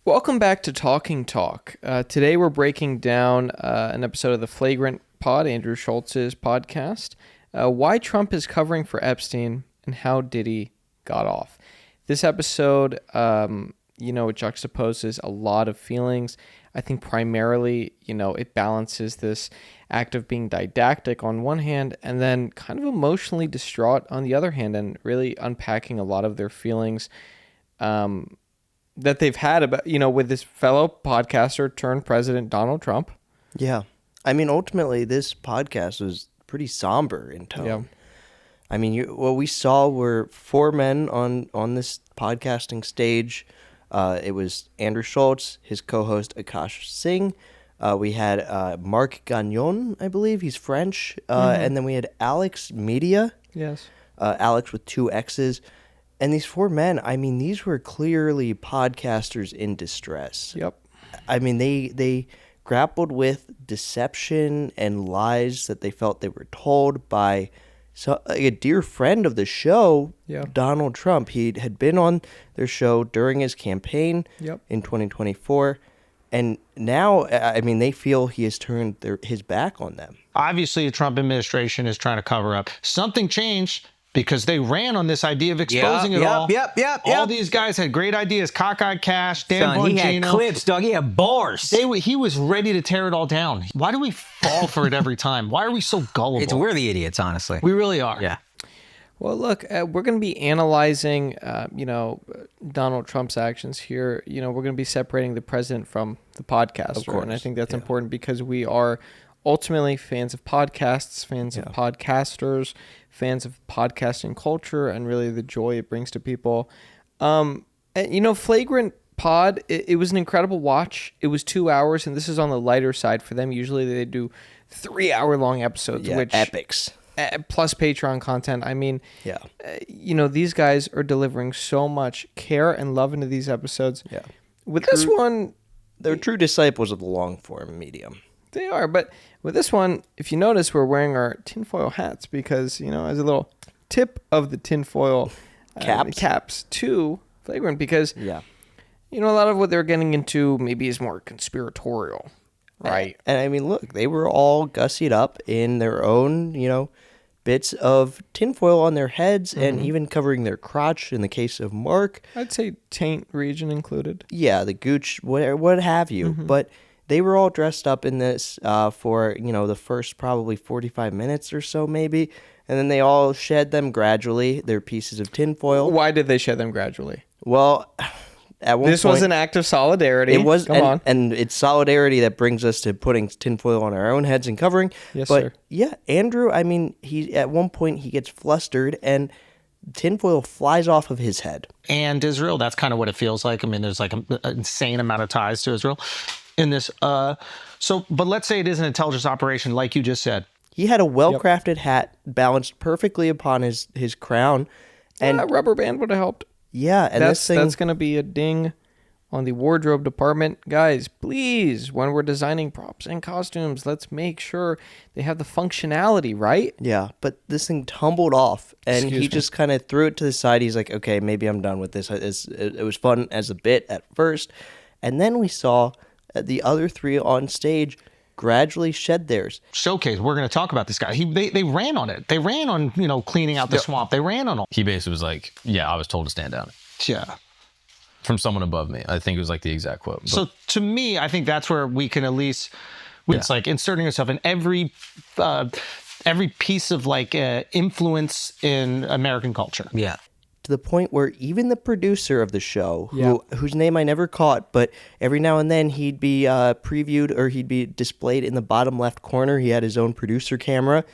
Welcome back to Talking Talk. Today we're breaking down an episode of the Flagrant pod, Andrew Schulz's podcast, why Trump is covering for Epstein and how Diddy got off. This episode, it juxtaposes a lot of feelings. I think primarily, it balances this act of being didactic on one hand and then kind of emotionally distraught on the other hand, and really unpacking a lot of their feelings that they've had about, with this fellow podcaster turned president, Donald Trump. Yeah. I mean, ultimately, this podcast was pretty somber in tone. Yeah. I mean, what we saw were four men on this podcasting stage. It was Andrew Schulz, his co-host Akaash Singh. We had Mark Gagnon, I believe. He's French. And then we had AlexxMedia. Yes. Alex with two X's. And these four men, I mean, these were clearly podcasters in distress. Yep. I mean, they grappled with deception and lies that they felt they were told by a dear friend of the show, Donald Trump. He had been on their show during his campaign in 2024. And now, I mean, they feel he has turned his back on them. Obviously, the Trump administration is trying to cover up. Something changed because they ran on this idea of exposing it all. All these guys had great ideas. Cockeyed Cash, Dan Bongino. He had clips, dog. He had bars. He was ready to tear it all down. Why do we fall for it every time? Why are we so gullible? We're the idiots, honestly. We really are. Yeah. Well, look, we're going to be analyzing, Donald Trump's actions here. We're going to be separating the president from the podcaster. Of course. And I think that's important because we are ultimately fans of podcasts, fans of podcasters, fans of podcasting culture, and really the joy it brings to people. Flagrant pod, it was an incredible watch. It was 2 hours, and this is on the lighter side for them. Usually they do 3-hour-long episodes, which epics. Plus Patreon content. I mean, these guys are delivering so much care and love into these episodes. Yeah. With this one, they're true disciples of the long-form medium. They are, but with this one, if you notice, we're wearing our tinfoil hats because, as a little tip of the tinfoil caps to Flagrant, because, a lot of what they're getting into maybe is more conspiratorial, right? And I mean, look, they were all gussied up in their own, bits of tinfoil on their heads and even covering their crotch in the case of Mark. I'd say taint region included. Yeah, the gooch, what have you, but they were all dressed up in this for, the first probably 45 minutes or so maybe. And then they all shed them gradually, their pieces of tinfoil. Why did they shed them gradually? Well, at one point... This was an act of solidarity. It was, and it's solidarity that brings us to putting tinfoil on our own heads and covering. Yes, but, sir. Yeah, Andrew, I mean, at one point he gets flustered and tinfoil flies off of his head. And Israel, that's kind of what it feels like. I mean, there's like an insane amount of ties to Israel in this. But let's say it is an intelligence operation, like you just said. He had a well-crafted hat balanced perfectly upon his crown. And a rubber band would have helped. Yeah, and that's going to be a ding on the wardrobe department. Guys, please, when we're designing props and costumes, let's make sure they have the functionality, right? Yeah, but this thing tumbled off, and he just kind of threw it to the side. He's like, okay, maybe I'm done with this. It was fun as a bit at first. And then we saw the other three on stage gradually shed theirs. Showcase. We're going to talk about this guy. They ran on it. They ran on, cleaning out the swamp. They ran on all. He basically was like, I was told to stand down. Yeah. From someone above me. I think it was like the exact quote. But. So to me, I think that's where we can at least, it's like inserting yourself in every piece of influence in American culture. Yeah. To the point where even the producer of the show, whose name I never caught, but every now and then he'd be previewed or he'd be displayed in the bottom left corner. He had his own producer camera.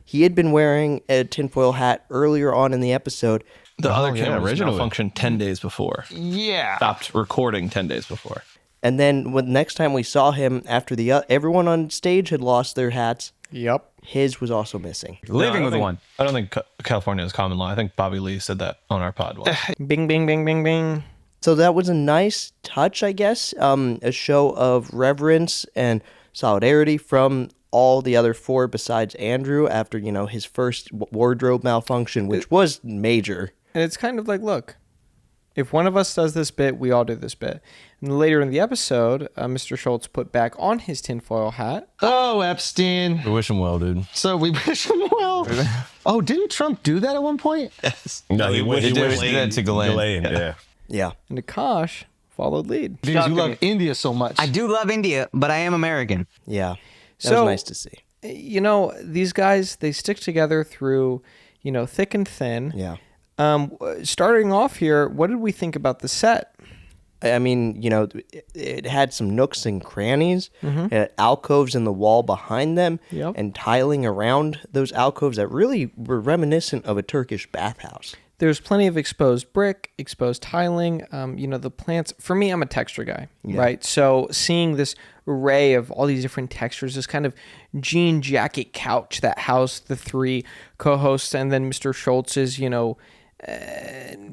He had been wearing a tinfoil hat earlier on in the episode. The other camera malfunctioned 10 days before. Yeah. Stopped recording 10 days before. And then when next time we saw him after everyone on stage had lost their hats. Yep. His was also missing. Living with one. I don't think California is common law. I think Bobby Lee said that on our pod once. Bing, bing, bing, bing, bing. So that was a nice touch, I guess. A show of reverence and solidarity from all the other four besides Andrew after, his first wardrobe malfunction, which was major. And it's kind of like, look, If one of us does this bit, we all do this bit. And later in the episode, Mr. Schulz put back on his tinfoil hat. Oh, Epstein. We wish him well, dude. So we wish him well. Oh, didn't Trump do that at one point? Yes. No, he did that to Ghislaine. Yeah. Yeah. And Akaash followed lead. Because you love India so much. I do love India, but I am American. Yeah. That So- was nice to see. You know, these guys, they stick together through, you know, thick and thin. Yeah. Starting off here, what did we think about the set? I mean, you know, it had some nooks and crannies, it had alcoves in the wall behind them, Yep. and tiling around those alcoves that really were reminiscent of a Turkish bathhouse. There's plenty of exposed brick, exposed tiling. You know, the plants. For me, I'm a texture guy, right? So seeing this array of all these different textures, this kind of jean jacket couch that housed the three co-hosts, and then Mr. Schultz's,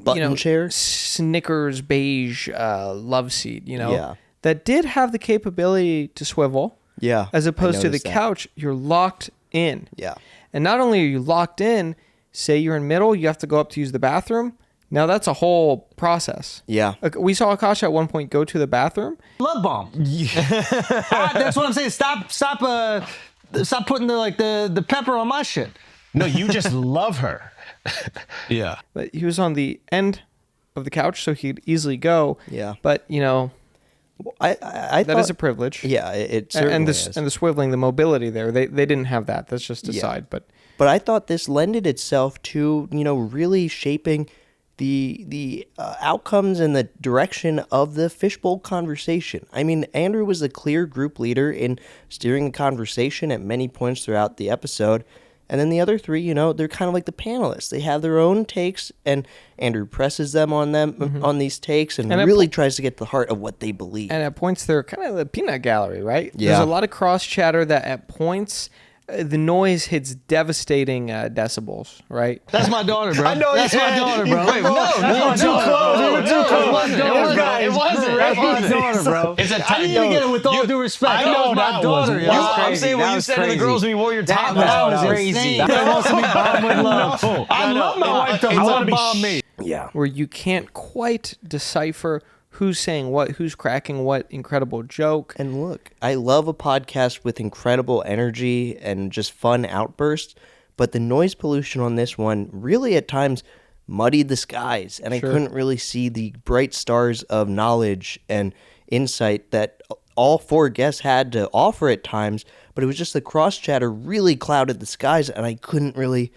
Button chair? Snickers beige love seat, Yeah. that did have the capability to swivel. Yeah. As opposed I to the noticed that. couch, you're locked in. Yeah. And not only are you locked in, say you're in middle, you have to go up to use the bathroom. Now that's a whole process. Yeah. We saw Akaash at one point go to the bathroom. Love bomb. That's what I'm saying. Stop putting the pepper on my shit. No, you just love her. Yeah. But he was on the end of the couch, so he could easily go. Yeah. But, I that thought, is a privilege. Yeah, it certainly and is. the swiveling, the mobility there, they didn't have that. That's just a side. But I thought this lended itself to, really shaping the outcomes and the direction of the fishbowl conversation. I mean, Andrew was the clear group leader in steering the conversation at many points throughout the episode. And then the other three, they're kind of like the panelists. They have their own takes, and Andrew presses them on these takes and really tries to get to the heart of what they believe. And at points, they're kind of the peanut gallery, right? Yeah. There's a lot of cross chatter that at points, the noise hits devastating decibels, right? That's my daughter, bro. I know, That's my daughter, bro. Wait, no, we were too close. We were too close. It wasn't. That's my daughter, bro. It's a I need to get it with all due respect. I That know was my that daughter. was yo. wild. I'm I'm saying what you said to the girls when you wore your top. That was crazy. crazy. That wants to be bombed with love. I love my wife though. I You wanna want to be bomb me? Yeah. Where you can't quite decipher who's saying what, who's cracking what incredible joke. And look, I love a podcast with incredible energy and just fun outbursts, but the noise pollution on this one really at times muddied the skies, and I couldn't really see the bright stars of knowledge and insight that all four guests had to offer at times, but it was just the cross chatter really clouded the skies, and I couldn't really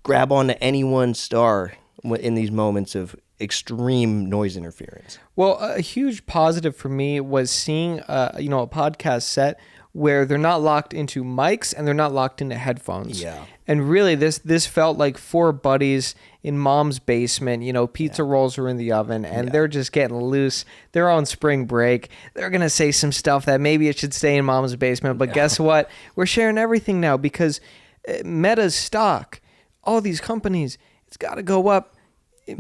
grab onto any one star in these moments of extreme noise interference. Well, a huge positive for me was seeing, a podcast set where they're not locked into mics and they're not locked into headphones. Yeah. And really, this felt like four buddies in mom's basement. Pizza rolls are in the oven and they're just getting loose. They're on spring break. They're going to say some stuff that maybe it should stay in mom's basement. But guess what? We're sharing everything now because Meta's stock, all these companies, it's got to go up.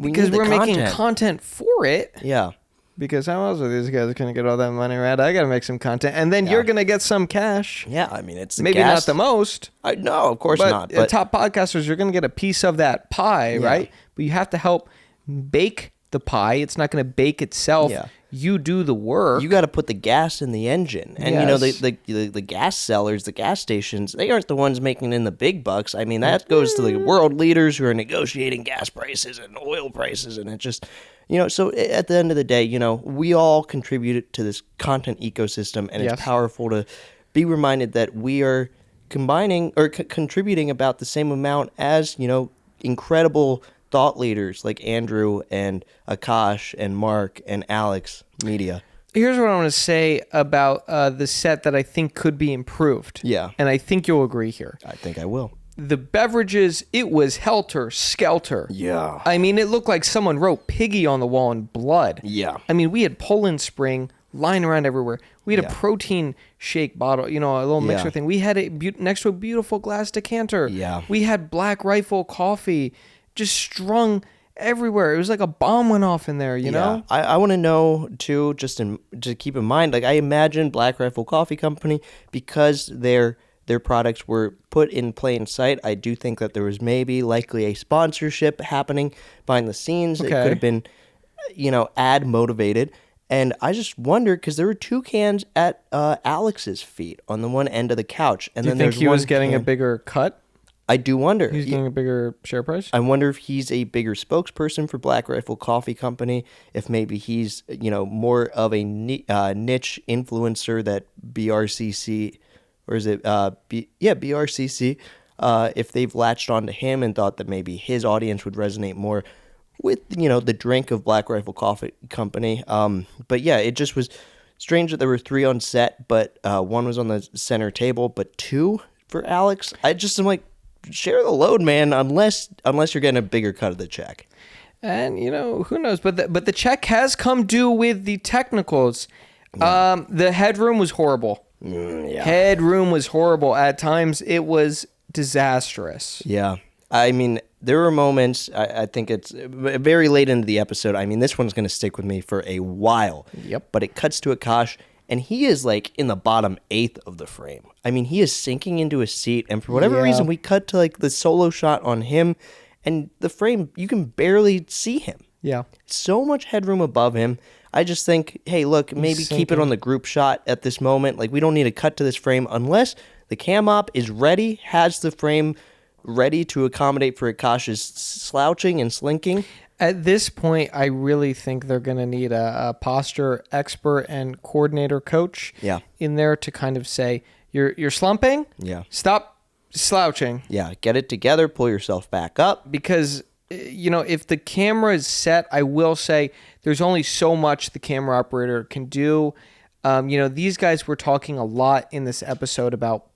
Because we're making content for it. Yeah. Because how else are these guys going to get all that money, right? I got to make some content. And then you're going to get some cash. Yeah, I mean, it's the Maybe gas. not the most. No, of course not. But top podcasters, you're going to get a piece of that pie, right? But you have to help bake the pie. It's not going to bake itself. Yeah. You do the work. You got to put the gas in the engine. And, Yes. the gas sellers, the gas stations, they aren't the ones making in the big bucks. I mean, that goes to the world leaders who are negotiating gas prices and oil prices. And it just, so at the end of the day, we all contribute to this content ecosystem. And Yes. it's powerful to be reminded that we are combining or contributing about the same amount as, incredible thought leaders like Andrew and Akaash and Mark and AlexxMedia. Here's what I want to say about the set that I think could be improved. Yeah. And I think you'll agree here. I think I will. The beverages, it was helter skelter. Yeah. I mean, it looked like someone wrote piggy on the wall in blood. Yeah. I mean, we had Poland Spring lying around everywhere. We had a protein shake bottle, a little mixer thing. We had it next to a beautiful glass decanter. Yeah. We had Black Rifle coffee just strung everywhere. It was like a bomb went off in there, you know? I want to know, too, to keep in mind, like I imagine Black Rifle Coffee Company, because their products were put in plain sight, I do think that there was likely a sponsorship happening behind the scenes. Okay. It could have been ad motivated. And I just wondered because there were 2 cans at Alex's feet on the one end of the couch. And do you then think there's he was one getting a can. bigger cut? I do wonder. He's getting a bigger share price? I wonder if he's a bigger spokesperson for Black Rifle Coffee Company, if maybe he's, more of a niche influencer that BRCC, or is it, BRCC, if they've latched onto him and thought that maybe his audience would resonate more with, the drink of Black Rifle Coffee Company. But yeah, it just was strange that there were 3 on set, but 1 was on the center table, but 2 for Alex. I just am like, share the load, man, unless you're getting a bigger cut of the check. And who knows? But the check has come due with the technicals. Yeah. The headroom was horrible. Yeah. Headroom was horrible. At times, it was disastrous. Yeah. I mean, there were moments, I think it's very late into the episode. I mean, this one's going to stick with me for a while. Yep. But it cuts to Akaash, and he is like in the bottom 1/8 of the frame. I mean, he is sinking into his seat, and for whatever reason, we cut to like the solo shot on him, and the frame, you can barely see him. Yeah. So much headroom above him. I just think, hey, look, maybe keep it on the group shot at this moment. Like, we don't need to cut to this frame unless the cam op is ready, has the frame ready to accommodate for Akaash's slouching and slinking. At this point, I really think they're going to need a posture expert and coordinator coach in there to kind of say, you're slumping? Yeah. Stop slouching. Yeah, get it together, pull yourself back up. Because, if the camera is set, I will say there's only so much the camera operator can do. These guys were talking a lot in this episode about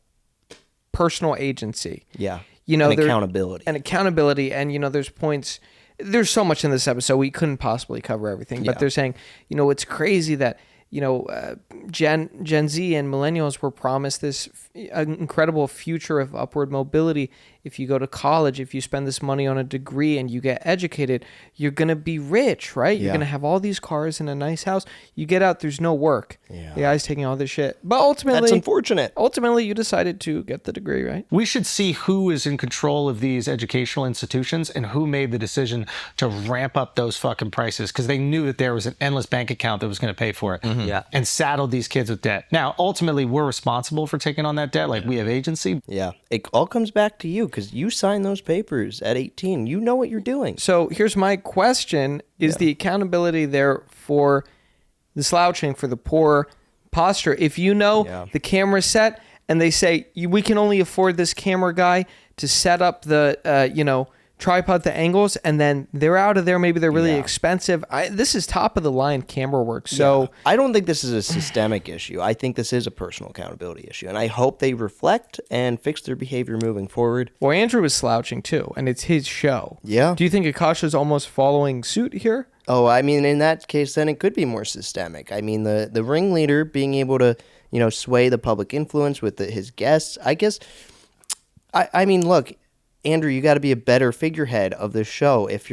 personal agency. Yeah. And accountability. And accountability. And, there's points... There's so much in this episode, we couldn't possibly cover everything. But they're saying, it's crazy that, Gen Z and millennials were promised this incredible future of upward mobility. If you go to college, if you spend this money on a degree and you get educated, you're going to be rich, right? You're going to have all these cars and a nice house. You get out, there's no work. Yeah. The guy's taking all this shit. But ultimately... That's unfortunate. Ultimately, you decided to get the degree, right? We should see who is in control of these educational institutions and who made the decision to ramp up those fucking prices, because they knew that there was an endless bank account that was going to pay for it. Mm-hmm. Yeah. And saddled these kids with debt. Now, ultimately, we're responsible for taking on that debt. Like, we have agency. Yeah. It all comes back to you, because you signed those papers at 18. You know what you're doing. So here's my question. Is the accountability there for the slouching, for the poor posture? If the camera's set and they say, we can only afford this camera guy to set up the, tripod, the angles, and then they're out of there. Maybe they're really expensive. This is top of the line camera work. So I don't think this is a systemic issue. I think this is a personal accountability issue, and I hope they reflect and fix their behavior moving forward. Well, Andrew is slouching too, and it's his show. Yeah. Do you think Akaash is almost following suit here? Oh, I mean, in that case, then it could be more systemic. I mean, the ringleader being able to, sway the public influence with his guests. I guess, I mean, look, Andrew, you got to be a better figurehead of this show if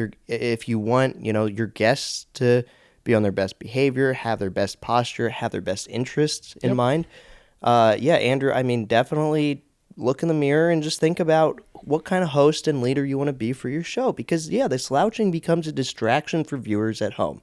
you want, your guests to be on their best behavior, have their best posture, have their best interests in mind. Andrew, I mean, definitely look in the mirror and just think about what kind of host and leader you want to be for your show, because the slouching becomes a distraction for viewers at home.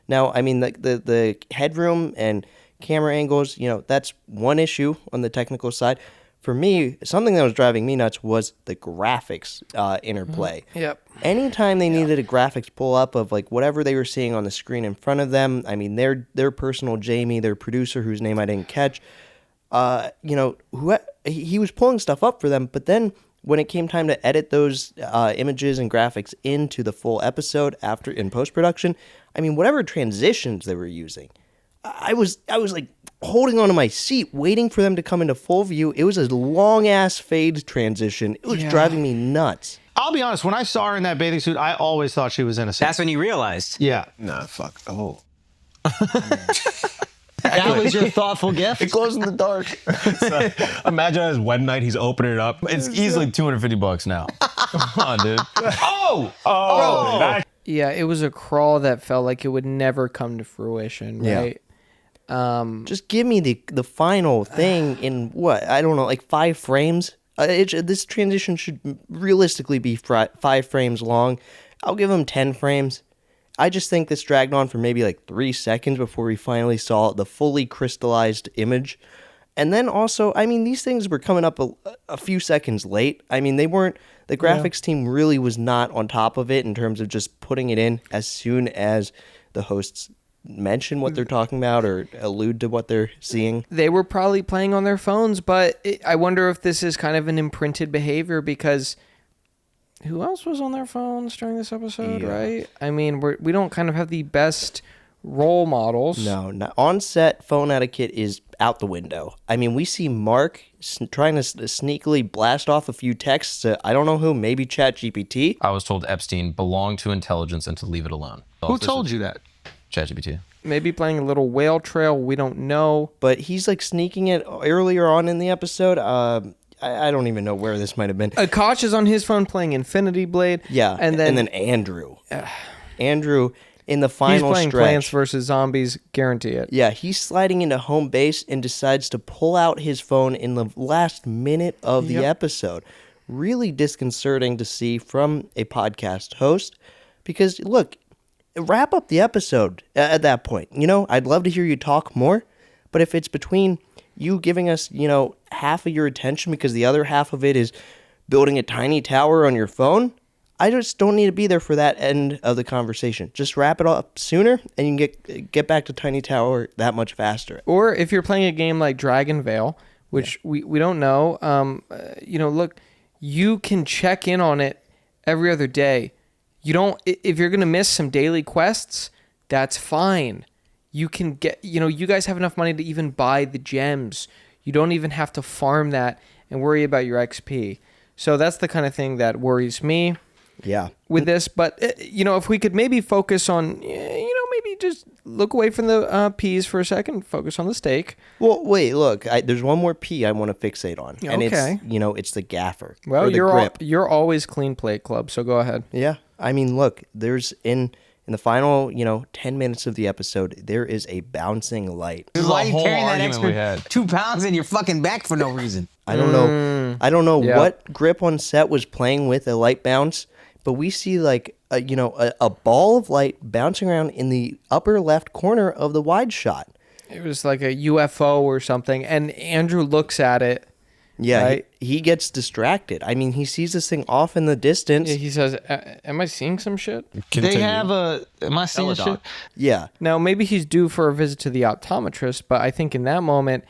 Now, I mean, the headroom and camera angles, that's one issue on the technical side. For me, something that was driving me nuts was the graphics interplay. Yep. Anytime they needed a graphics pull up of like whatever they were seeing on the screen in front of them, I mean, their personal Jamie, their producer, whose name I didn't catch, he was pulling stuff up for them. But then when it came time to edit those images and graphics into the full episode after in post-production, I mean, whatever transitions they were using, I was like holding onto my seat, waiting for them to come into full view. It was a long-ass fade transition. It was driving me nuts. I'll be honest, when I saw her in that bathing suit, I always thought she was innocent. That's when you realized. Yeah. Nah, fuck. Oh. That was your thoughtful gift? It glows in the dark. Imagine on his wedding night, he's opening it up. It's easily $250 now. Come on, dude. Oh! Yeah, it was a crawl that felt like it would never come to fruition, right? Just give me the final thing in what? I don't know, like 5 frames? This transition should realistically be 5 frames long. I'll give them 10 frames. I just think this dragged on for maybe like 3 seconds before we finally saw the fully crystallized image. And then also, I mean, these things were coming up a few seconds late. I mean, they weren't, the graphics team really was not on top of it in terms of just putting it in as soon as the hosts mention what they're talking about or allude to what they're seeing. They were probably playing on their phones, but I wonder if this is kind of an imprinted behavior because who else was on their phones during this episode, right? I mean, we don't kind of have the best role models. No, on-set phone etiquette is out the window. I mean, we see Mark trying to sneakily blast off a few texts to, I don't know who, maybe ChatGPT. I was told Epstein belonged to intelligence and to leave it alone. Who told you that? ChatGPT. Maybe playing a little whale trail. We don't know. But he's like sneaking it earlier on in the episode. I don't even know where this might have been. Akaash is on his phone playing Infinity Blade. Yeah, and then Andrew. Andrew, in the final he's playing stretch, Plants vs. Zombies, guarantee it. Yeah, he's sliding into home base and decides to pull out his phone in the last minute of the episode. Really disconcerting to see from a podcast host because, look, wrap up the episode at that point. You know, I'd love to hear you talk more, but if it's between you giving us, you know, half of your attention because the other half of it is building a tiny tower on your phone, I just don't need to be there for that end of the conversation. Just wrap it up sooner, and you can get back to Tiny Tower that much faster. Or if you're playing a game like Dragon Veil, which we don't know, you know, look, you can check in on it every other day. You don't, if you're going to miss some daily quests, that's fine. You can get, you know, you guys have enough money to even buy the gems. You don't even have to farm that and worry about your XP. So that's the kind of thing that worries me. Yeah. With this, but you know, if we could maybe focus on, you know, maybe just look away from the peas for a second, focus on the steak. Well, wait, look, there's one more P I want to fixate on, and it's, you know, it's the gaffer. Well, the you're always clean plate club, so go ahead. Yeah, I mean, look, there's in the final, you know, 10 minutes of the episode, there is a bouncing light. Why are you carrying that extra 2 pounds in your fucking back for no reason? I don't know what grip on set was playing with a light bounce. But we see like a ball of light bouncing around in the upper left corner of the wide shot. It was like a UFO or something, and Andrew looks at it. Yeah, right? he gets distracted. I mean, he sees this thing off in the distance. He says, "Am I seeing some shit?" They have am I seeing shit? Yeah. Now maybe he's due for a visit to the optometrist, but I think in that moment,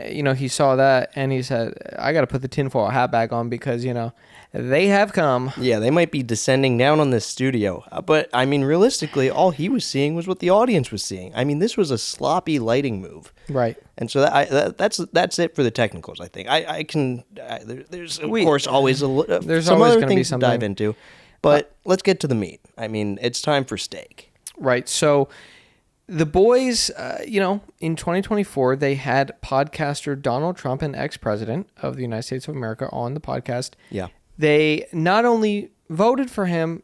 you know, he saw that and he said, "I got to put the tinfoil hat back on because you know." They have come. Yeah, they might be descending down on this studio. But, I mean, realistically, all he was seeing was what the audience was seeing. I mean, this was a sloppy lighting move. Right. And so that's it for the technicals, I think. There's, of course, always there's some always other going to be things to something. dive into. But let's get to the meat. I mean, it's time for steak. Right. So the boys, you know, in 2024, they had podcaster Donald Trump, an ex-president of the United States of America, on the podcast. Yeah. They not only voted for him,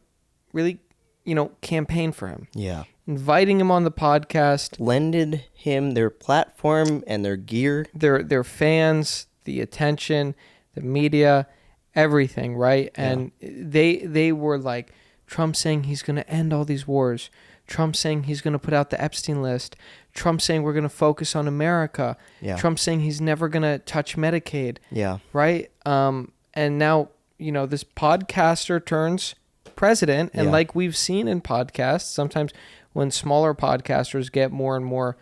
really, you know, campaigned for him. Yeah. Inviting him on the podcast. Lended him their platform and their gear. Their fans, the attention, the media, everything, right? And they were like, Trump saying he's going to end all these wars. Trump saying he's going to put out the Epstein list. Trump saying we're going to focus on America. Yeah. Trump saying he's never going to touch Medicaid. Yeah. Right? And now, you know, this podcaster turns president. And like we've seen in podcasts, sometimes when smaller podcasters get more and more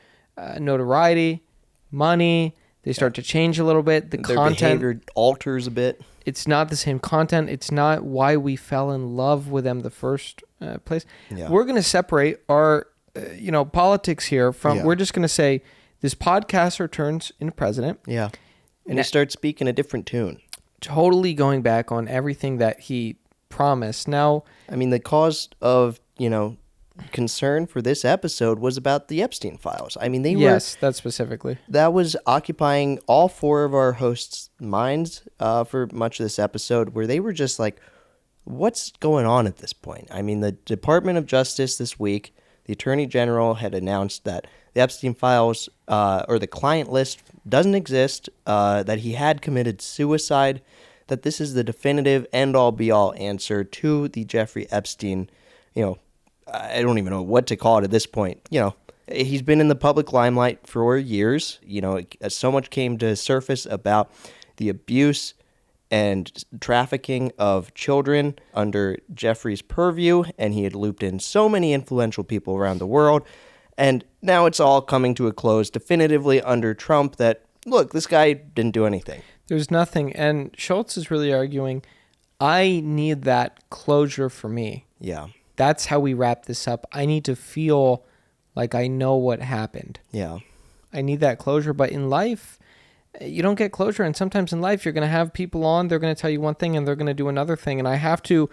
notoriety, money, they start to change a little bit. Their content behavior alters a bit. It's not the same content. It's not why we fell in love with them the first place. Yeah. We're going to separate our, you know, politics here from, we're just going to say this podcaster turns into president. Yeah. And he starts speaking a different tune. Totally going back on everything that he promised. Now, I mean, the cause of, you know, concern for this episode was about the Epstein files. I mean, that specifically. That was occupying all four of our hosts' minds for much of this episode, where they were just like, what's going on at this point? I mean, the Department of Justice this week, the Attorney General had announced that the Epstein files or the client list doesn't exist, that he had committed suicide, that this is the definitive end-all be-all answer to the Jeffrey Epstein, you know, I don't even know what to call it at this point. He's been in the public limelight for years. So much came to surface about the abuse and trafficking of children under Jeffrey's purview, and he had looped in so many influential people around the world. And now it's all coming to a close definitively under Trump that, look, this guy didn't do anything. There's nothing. And Schulz is really arguing, I need that closure for me. Yeah. That's how we wrap this up. I need to feel like I know what happened. Yeah. I need that closure. But in life, you don't get closure. And sometimes in life, you're going to have people on, they're going to tell you one thing and they're going to do another thing. And I have to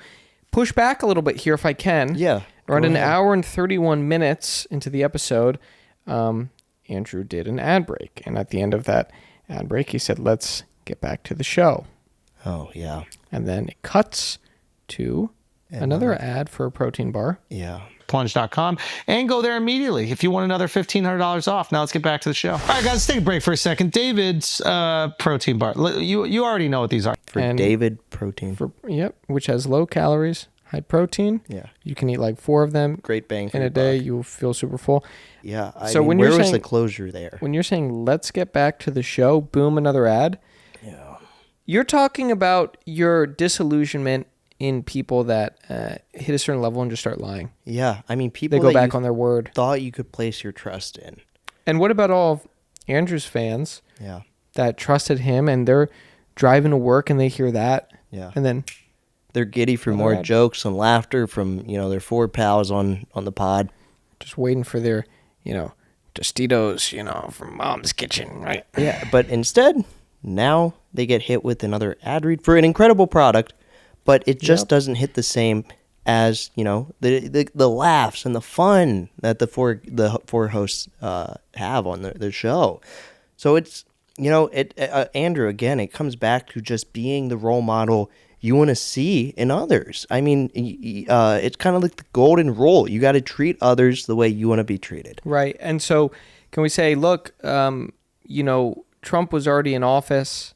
push back a little bit here if I can. Yeah. We're at an hour and 31 minutes into the episode. Andrew did an ad break. And at the end of that ad break, he said, let's get back to the show. Oh, yeah. And then it cuts to another ad for a protein bar. Yeah. Plunge.com and go there immediately if you want another $1,500 off. Now let's get back to the show. All right, guys, let's take a break for a second. David's protein bar. You already know what these are. David protein. Which has low calories, high protein. Yeah. You can eat like 4 of them. Great bang for in a day. You'll feel super full. Yeah. Where was the closure there? When you're saying let's get back to the show, boom, another ad. Yeah. You're talking about your disillusionment in people that hit a certain level and just start lying. Yeah, people they go back on their word. Thought you could place your trust in. And what about all of Andrew's fans? Yeah. That trusted him and they're driving to work and they hear that. Yeah. And then they're giddy for more jokes and laughter from their 4 pals on the pod. Just waiting for their Tostitos from Mom's Kitchen, right? Yeah, but instead now they get hit with another ad read for an incredible product. But it just doesn't hit the same as the laughs and the fun that the four hosts have on their show. So it's Andrew, again, it comes back to just being the role model you want to see in others. It's kind of like the golden rule. You got to treat others the way you want to be treated. Right. And so can we say, look, Trump was already in office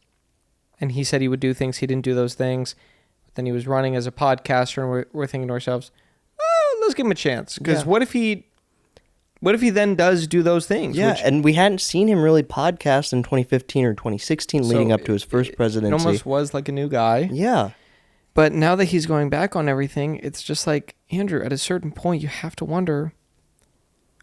and he said he would do things. He didn't do those things. Then he was running as a podcaster, and we're thinking to ourselves, let's give him a chance. Because what if he then does do those things? Yeah, and we hadn't seen him really podcast in 2015 or 2016 leading up to his first presidency. It almost was like a new guy. Yeah. But now that he's going back on everything, it's just like, Andrew, at a certain point, you have to wonder,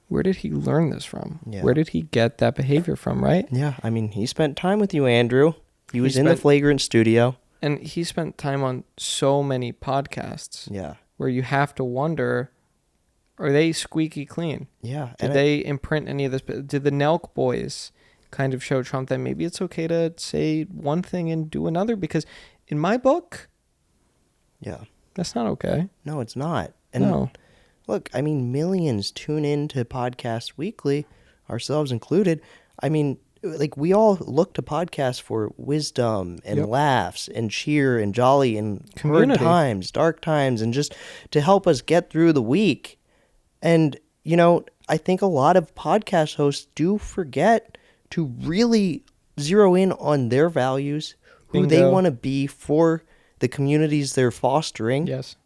where did he learn this from? Yeah. Where did he get that behavior from, right? Yeah, he spent time with you, Andrew. He was in the Flagrant studio. And he spent time on so many podcasts. Yeah. Where you have to wonder, are they squeaky clean? Yeah. Did they imprint any of this? Did the Nelk boys kind of show Trump that maybe it's okay to say one thing and do another? Because in my book, that's not okay. No, it's not. And look, millions tune in to podcasts weekly, ourselves included. We all look to podcasts for wisdom and laughs and cheer and jolly and hard times, dark times, and just to help us get through the week. And, I think a lot of podcast hosts do forget to really zero in on their values, who they want to be for the communities they're fostering. Yes.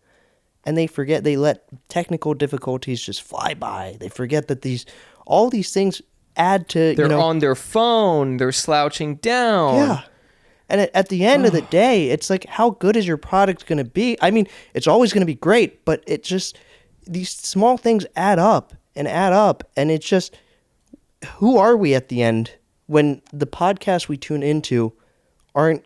And they forget, they let technical difficulties just fly by. They forget that all these things add to they're on their phone, they're slouching down. Yeah. And at the end of the day, it's like, how good is your product going to be? It's always going to be great, but it just, these small things add up, and it's just, who are we at the end when the podcasts we tune into aren't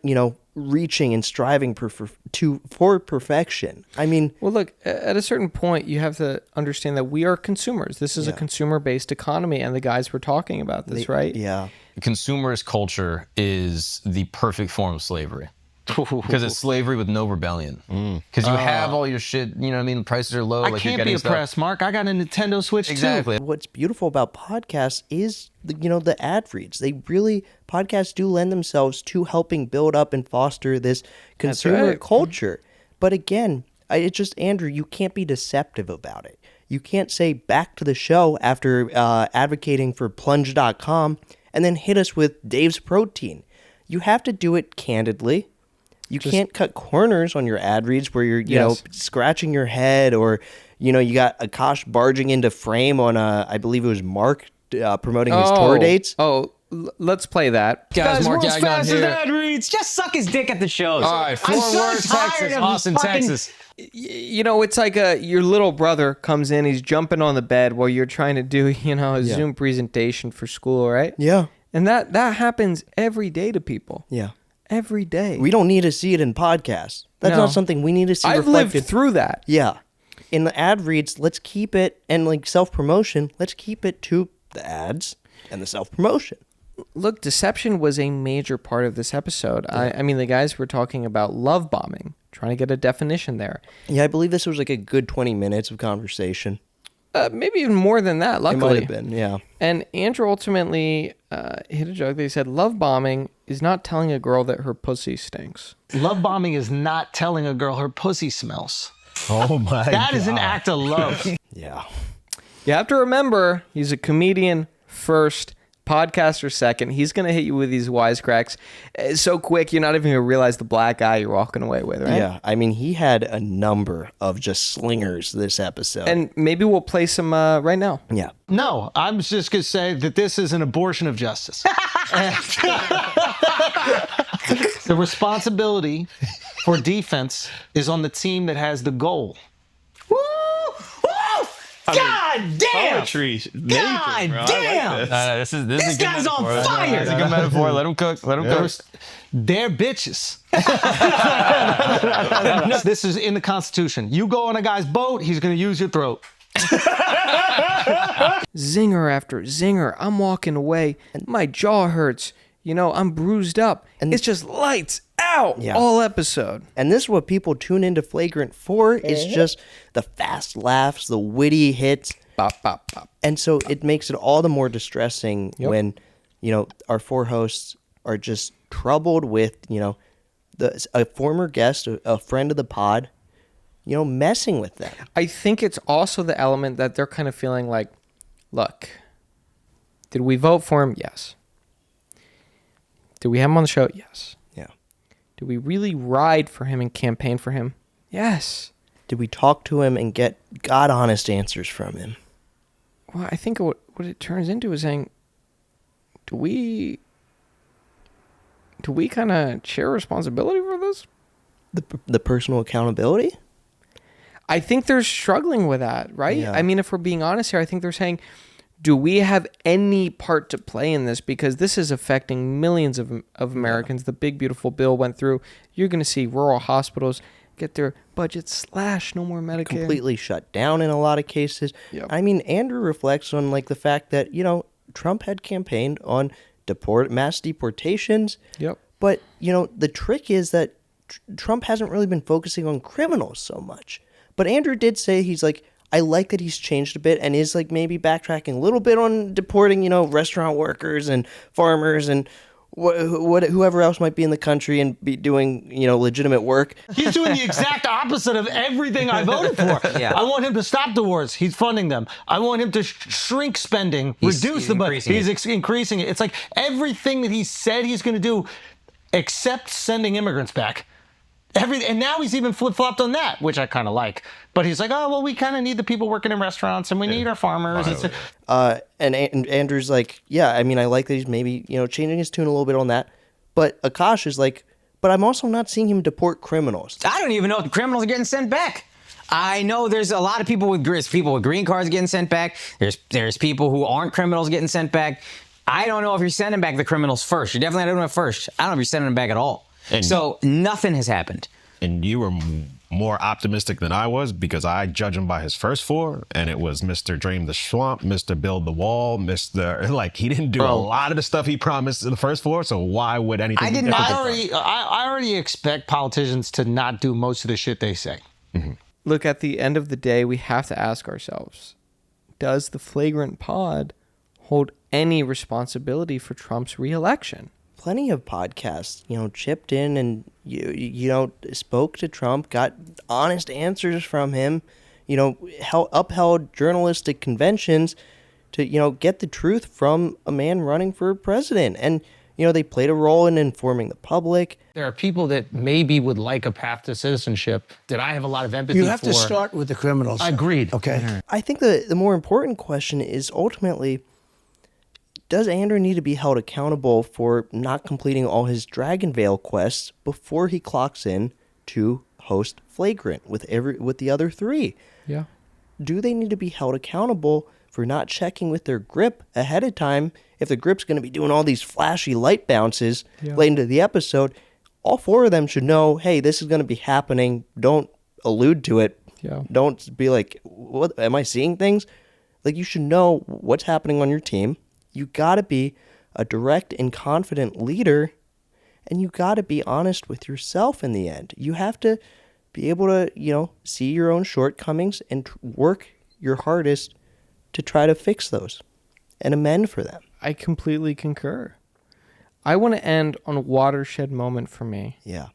reaching and striving for perfection? Well, look, at a certain point, you have to understand that we are consumers. This is a consumer-based economy, and the guys were talking about this, right? Yeah. Consumerist culture is the perfect form of slavery. Because it's slavery with no rebellion. Because you have all your shit, prices are low. I can't be oppressed, Mark. I got a Nintendo Switch too. What's beautiful about podcasts is, the ad reads. Podcasts do lend themselves to helping build up and foster this consumer culture. But again, Andrew, you can't be deceptive about it. You can't say back to the show after advocating for Plunge.com and then hit us with Dave's Protein. You have to do it candidly. You can't cut corners on your ad reads where you're, scratching your head or, You know, you got Akaash barging into frame on, I believe it was Mark promoting his tour dates. Let's play that. Guys, Mark world's Gagnon fastest here. ad reads. Just suck his dick at the shows. All right, I'm Fort so Worth, tired Texas, of Austin, fucking- Texas. You know, it's like your little brother comes in, he's jumping on the bed while you're trying to do, a Zoom presentation for school, right? Yeah. And that happens every day to people. Yeah. Every day. We don't need to see it in podcasts. That's No. not something we need to see I've reflected. lived through that. Yeah. In the ad reads, let's keep it, and like self-promotion, let's keep it to the ads and the self-promotion. Look, deception was a major part of this episode. I mean, the guys were talking about love bombing, trying to get a definition there. Yeah, I believe this was like a good 20 minutes of conversation. Maybe even more than that, luckily. It might have been, yeah. And Andrew ultimately hit a joke. They said, love bombing is not telling a girl that her pussy stinks. Love bombing is not telling a girl her pussy smells. Oh my God. That is an act of love. Yeah. You have to remember, he's a comedian first, podcaster second. He's going to hit you with these wisecracks so quick you're not even going to realize the black eye you're walking away with, right? Yeah, I mean, he had a number of just slingers this episode. And maybe we'll play some right now. Yeah. No, I'm just going to say that this is an abortion of justice. The responsibility for defense is on the team that has the goal. God damn! Poetry. God damn! No, this is This a good guy's on metaphor. fire. It's a good metaphor. Let him cook. Let him cook. They're bitches. This is in the Constitution. You go on a guy's boat, he's going to use your throat. Zinger after zinger. I'm walking away. My jaw hurts. I'm bruised up. And it's just lights out all episode. And this is what people tune into Flagrant for, is just the fast laughs, the witty hits. Bop, bop, bop. And so it makes it all the more distressing when, our four hosts are just troubled with, a former guest, a friend of the pod, messing with them. I think it's also the element that they're kind of feeling like, look, did we vote for him? Yes. Did we have him on the show? Yes. Yeah. Did we really ride for him and campaign for him? Yes. Did we talk to him and get God honest answers from him? Well, I think what it turns into is saying, do we kind of share responsibility for this? The personal accountability? I think they're struggling with that, right? Yeah. I mean, if we're being honest here, I think they're saying, do we have any part to play in this? Because this is affecting millions of Americans. The big, beautiful bill went through. You're going to see rural hospitals get their budget slashed, no more Medicare. Completely shut down in a lot of cases. Yep. I mean, Andrew reflects on the fact that, Trump had campaigned on mass deportations. Yep. But, the trick is that Trump hasn't really been focusing on criminals so much. But Andrew did say he's like, I like that he's changed a bit and is maybe backtracking a little bit on deporting, restaurant workers and farmers and whoever else might be in the country and be doing, legitimate work. He's doing the exact opposite of everything I voted for. Yeah. I want him to stop the wars. He's funding them. I want him to shrink spending, reduce the budget. He's increasing it. It's like everything that he said he's going to do, except sending immigrants back. And now he's even flip-flopped on that, which I kind of like. But he's like, oh, well, we kind of need the people working in restaurants and we need our farmers. And Andrew's like, yeah, I mean, I like that he's maybe, changing his tune a little bit on that. But Akaash is like, but I'm also not seeing him deport criminals. I don't even know if the criminals are getting sent back. I know there's a lot of people with green cards getting sent back. There's people who aren't criminals getting sent back. I don't know if you're sending back the criminals first. You're definitely not doing it first. I don't know if you're sending them back at all. So nothing has happened. And you were more optimistic than I was because I judge him by his first four, and it was Mr. Drain the Swamp, Mr. Build the Wall, he didn't do a lot of the stuff he promised in the first four, so why would anything I already expect politicians to not do most of the shit they say. Mm-hmm. Look, at the end of the day, we have to ask ourselves, does the Flagrant pod hold any responsibility for Trump's reelection? Plenty of podcasts, chipped in and, spoke to Trump, got honest answers from him, upheld journalistic conventions to, get the truth from a man running for president. And, they played a role in informing the public. There are people that maybe would like a path to citizenship that I have a lot of empathy for. You have to start with the criminals. Agreed. Okay. I think the more important question is ultimately, does Andrew need to be held accountable for not completing all his Dragonvale quests before he clocks in to host Flagrant with the other 3? Yeah. Do they need to be held accountable for not checking with their grip ahead of time? If the grip's going to be doing all these flashy light bounces late into the episode, all 4 of them should know, hey, this is going to be happening. Don't allude to it. Yeah. Don't be like, what, am I seeing things? Like, you should know what's happening on your team. You got to be a direct and confident leader, and you got to be honest with yourself in the end. You have to be able to, see your own shortcomings and work your hardest to try to fix those and amend for them. I completely concur. I want to end on a watershed moment for me. Yeah.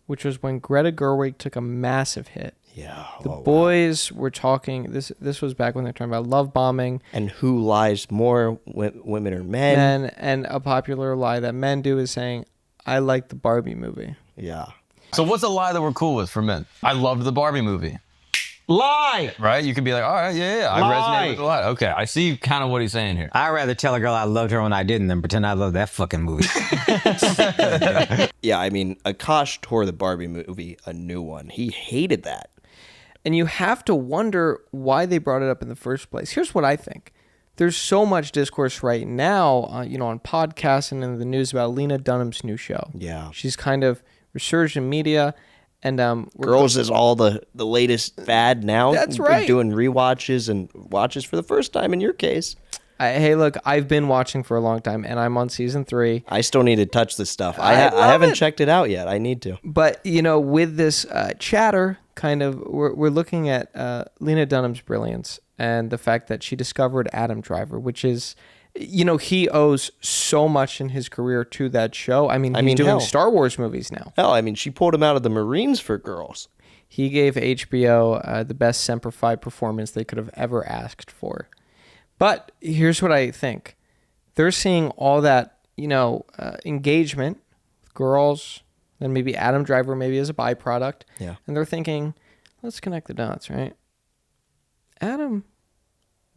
Which was when Greta Gerwig took a massive hit. Yeah. The boys were talking, this was back when they were talking about love bombing. And who lies more, women or men. And a popular lie that men do is saying, I like the Barbie movie. Yeah. So what's a lie that we're cool with for men? I loved the Barbie movie. Lie! Right? You could be like, all right, yeah, I resonate with the lie. Okay, I see kind of what he's saying here. I'd rather tell a girl I loved her when I didn't than pretend I loved that fucking movie. Yeah, I mean, Akaash tore the Barbie movie a new one. He hated that. And you have to wonder why they brought it up in the first place. Here's what I think. There's so much discourse right now, on podcasts and in the news about Lena Dunham's new show. Yeah. She's kind of resurged in media. And Girls is all the latest fad now. That's right. Doing rewatches and watches for the first time in your case. Hey, look, I've been watching for a long time, and I'm on season 3. I still need to touch this stuff. I haven't checked it out yet. I need to. But, with this chatter, kind of, we're looking at Lena Dunham's brilliance and the fact that she discovered Adam Driver, which is, he owes so much in his career to that show. I mean, he's doing Star Wars movies now. Hell, I mean, she pulled him out of the Marines for Girls. He gave HBO the best Semper Fi performance they could have ever asked for. But here's what I think. They're seeing all that, engagement with girls, then maybe Adam Driver maybe as a byproduct. Yeah. And they're thinking, let's connect the dots, right? Adam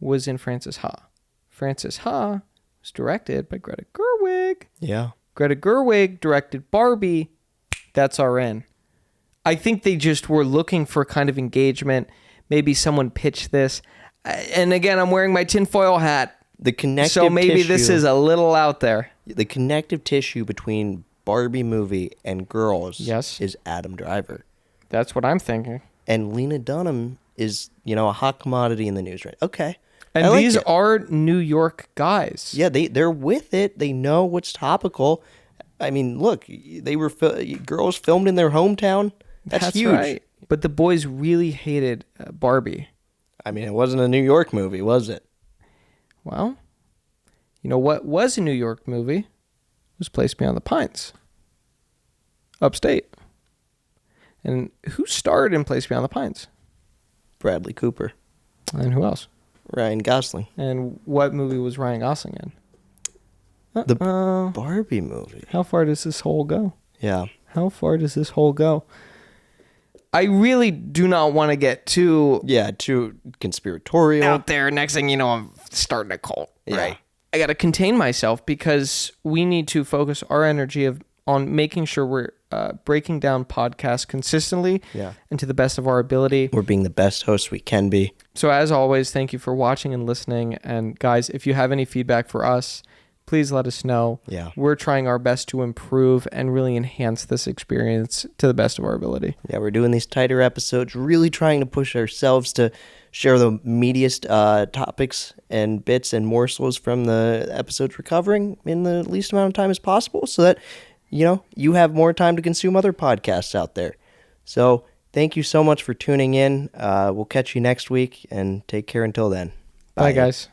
was in Frances Ha. Frances Ha was directed by Greta Gerwig. Yeah. Greta Gerwig directed Barbie. That's RN. I think they just were looking for kind of engagement. Maybe someone pitched this. And again, I'm wearing my tinfoil hat. The connective so maybe tissue, this is a little out there. The connective tissue between Barbie movie and Girls Yes. is Adam Driver. That's what I'm thinking. And Lena Dunham is, a hot commodity in the news, right? Okay. And these are New York guys. Yeah, they're with it. They know what's topical. I mean, look, they were Girls filmed in their hometown. That's huge. Right. But the boys really hated Barbie. I mean, it wasn't a New York movie, was it? Well, what was a New York movie? It was Place Beyond the Pines. Upstate. And who starred in Place Beyond the Pines? Bradley Cooper. And who else? Ryan Gosling. And what movie was Ryan Gosling in? The Barbie movie. How far does this hole go? Yeah. How far does this hole go? I really do not want to get too conspiratorial out there. Next thing you know, I'm starting a cult. Yeah. Right. I got to contain myself because we need to focus our energy on making sure we're breaking down podcasts consistently and to the best of our ability. We're being the best hosts we can be. So as always, thank you for watching and listening. And guys, if you have any feedback for us, please let us know. Yeah. We're trying our best to improve and really enhance this experience to the best of our ability. Yeah, we're doing these tighter episodes, really trying to push ourselves to share the meatiest topics and bits and morsels from the episodes we're covering in the least amount of time as possible so that, you have more time to consume other podcasts out there. So thank you so much for tuning in. We'll catch you next week and take care until then. Bye guys.